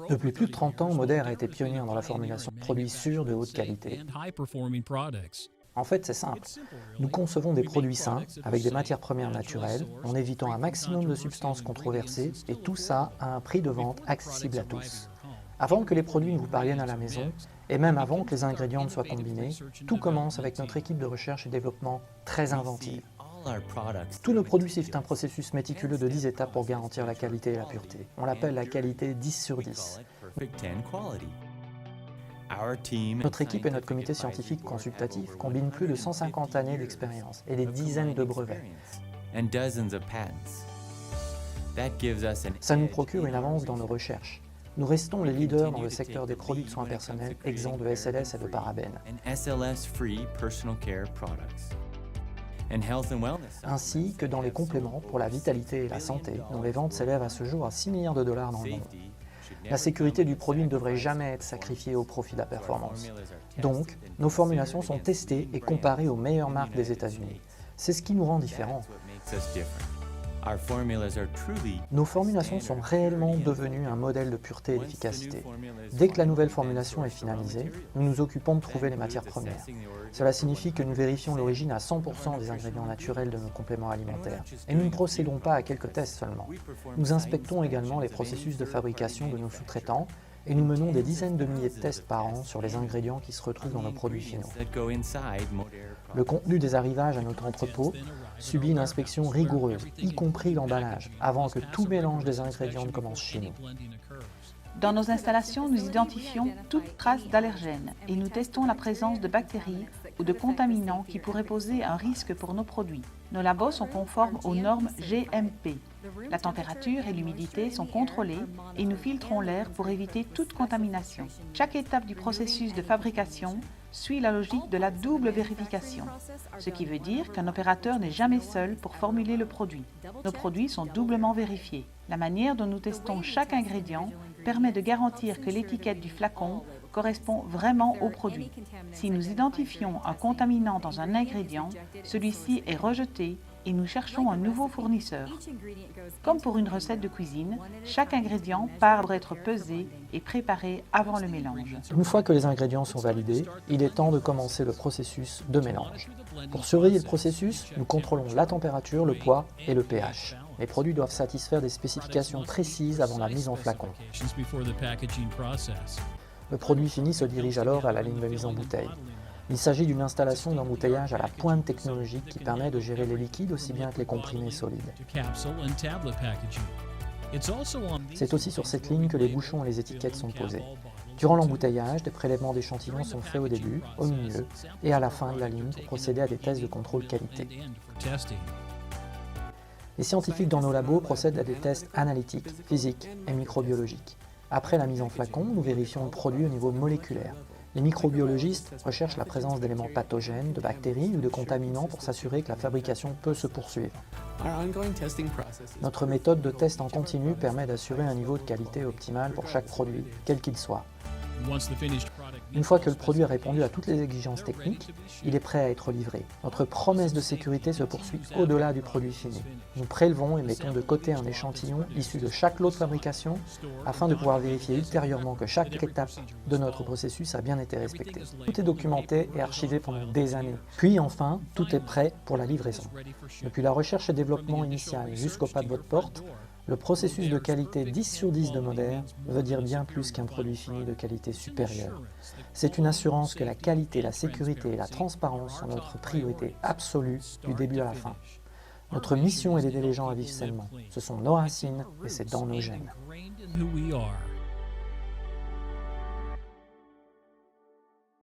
Depuis plus de 30 ans, Moder a été pionnier dans la formulation de produits sûrs de haute qualité. En fait, c'est simple. Nous concevons des produits sains, avec des matières premières naturelles, en évitant un maximum de substances controversées, et tout ça à un prix de vente accessible à tous. Avant que les produits ne vous parviennent à la maison, et même avant que les ingrédients ne soient combinés, tout commence avec notre équipe de recherche et développement très inventive. Tous nos produits suivent un processus méticuleux de 10 étapes pour garantir la qualité et la pureté. On l'appelle la qualité 10 sur 10. Notre équipe et notre comité scientifique consultatif combinent plus de 150 années d'expérience et des dizaines de brevets. Ça nous procure une avance dans nos recherches. Nous restons les leaders dans le secteur des produits de soins personnels exempts de SLS et de parabènes. Ainsi que dans les compléments pour la vitalité et la santé, dont les ventes s'élèvent à ce jour à 6 milliards de dollars dans le monde. La sécurité du produit ne devrait jamais être sacrifiée au profit de la performance. Donc, nos formulations sont testées et comparées aux meilleures marques des États-Unis. C'est ce qui nous rend différents. Nos formulations sont réellement devenues un modèle de pureté et d'efficacité. Dès que la nouvelle formulation est finalisée, nous nous occupons de trouver les matières premières. Cela signifie que nous vérifions l'origine à 100% des ingrédients naturels de nos compléments alimentaires. Et nous ne procédons pas à quelques tests seulement. Nous inspectons également les processus de fabrication de nos sous-traitants et nous menons des dizaines de milliers de tests par an sur les ingrédients qui se retrouvent dans nos produits finaux. Le contenu des arrivages à notre entrepôt subit une inspection rigoureuse, y compris l'emballage, avant que tout mélange des ingrédients ne commence chez nous. Dans nos installations, nous identifions toute trace d'allergènes et nous testons la présence de bactéries ou de contaminants qui pourraient poser un risque pour nos produits. Nos labos sont conformes aux normes GMP. La température et l'humidité sont contrôlées et nous filtrons l'air pour éviter toute contamination. Chaque étape du processus de fabrication suit la logique de la double vérification, ce qui veut dire qu'un opérateur n'est jamais seul pour formuler le produit. Nos produits sont doublement vérifiés. La manière dont nous testons chaque ingrédient permet de garantir que l'étiquette du flacon correspond vraiment au produit. Si nous identifions un contaminant dans un ingrédient, celui-ci est rejeté et nous cherchons un nouveau fournisseur. Comme pour une recette de cuisine, chaque ingrédient part pour être pesé et préparé avant le mélange. Une fois que les ingrédients sont validés, il est temps de commencer le processus de mélange. Pour surveiller le processus, nous contrôlons la température, le poids et le pH. Les produits doivent satisfaire des spécifications précises avant la mise en flacon. Le produit fini se dirige alors à la ligne de mise en bouteille. Il s'agit d'une installation d'embouteillage à la pointe technologique qui permet de gérer les liquides aussi bien que les comprimés solides. C'est aussi sur cette ligne que les bouchons et les étiquettes sont posés. Durant l'embouteillage, des prélèvements d'échantillons sont faits au début, au milieu et à la fin de la ligne pour procéder à des tests de contrôle qualité. Les scientifiques dans nos labos procèdent à des tests analytiques, physiques et microbiologiques. Après la mise en flacon, nous vérifions le produit au niveau moléculaire. Les microbiologistes recherchent la présence d'éléments pathogènes, de bactéries ou de contaminants pour s'assurer que la fabrication peut se poursuivre. Notre méthode de test en continu permet d'assurer un niveau de qualité optimal pour chaque produit, quel qu'il soit. Une fois que le produit a répondu à toutes les exigences techniques, il est prêt à être livré. Notre promesse de sécurité se poursuit au-delà du produit fini. Nous prélevons et mettons de côté un échantillon issu de chaque lot de fabrication afin de pouvoir vérifier ultérieurement que chaque étape de notre processus a bien été respectée. Tout est documenté et archivé pendant des années. Puis enfin, tout est prêt pour la livraison. Depuis la recherche et développement initial jusqu'au pas de votre porte, le processus de qualité 10 sur 10 de Moder veut dire bien plus qu'un produit fini de qualité supérieure. C'est une assurance que la qualité, la sécurité et la transparence sont notre priorité absolue du début à la fin. Notre mission est d'aider les gens à vivre sainement. Ce sont nos racines et c'est dans nos gènes.